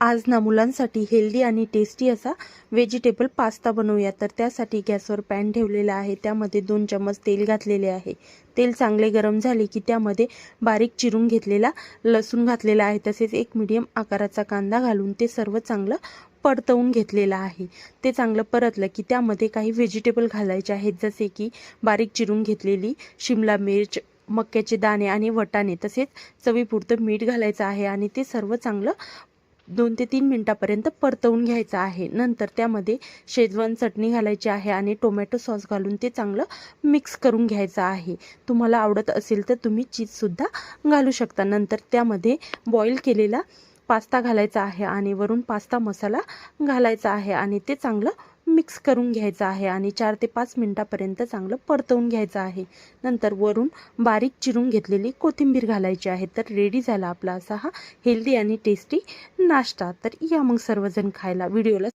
आज ना मुलांसाठी हेल्दी आणि टेस्टी असा व्हेजिटेबल पास्ता बनवूया। तर त्यासाठी गॅसवर पॅन ठेवलेला आहे, त्यामध्ये 2 चम्मच तेल घातलेले आहे। तेल चांगले गरम झाले की त्यामध्ये बारीक चिरून घेतलेला लसूण घातलेला आहे, तसेच एक मीडियम आकाराचा कांदा घालून ते सर्व चांगलं परतवून घेतलेला आहे। ते चांगलं परतलं की त्यामध्ये काही व्हेजिटेबल घालायचे आहेत, जसे की बारीक चिरून घेतलेली शिमला मिर्च, मक्याचे दाणे आणि वटाणे, तसेच चवीपुरतं मीठ घालायचं आहे आणि ते सर्व चांगलं 2 ते 3 मिनिटापर्यंत परतवून घ्यायचं आहे। नंतर त्यामध्ये शेजवान चटणी घालायची आहे आणि टोमॅटो सॉस घालून ते चांगलं मिक्स करून घ्यायचं आहे। तुम्हाला आवडत असेल तर तुम्ही चीजसुद्धा घालू शकता। नंतर त्यामध्ये बॉईल केलेला पास्ता घालायचा आहे आणि वरून पास्ता मसाला घालायचा आहे आणि ते चांगलं मिक्स करून घ्यायचं आहे आणि 4 ते 5 मिनिटापर्यंत चांगलं परतवून घ्यायचं आहे। नंतर वरून बारीक चिरून घेतलेली कोथिंबीर घालायची आहे। तर रेडी झाला आपला असा हा हेल्दी आणि टेस्टी नाश्ता। तर या मग सर्वजण खायला। व्हिडिओला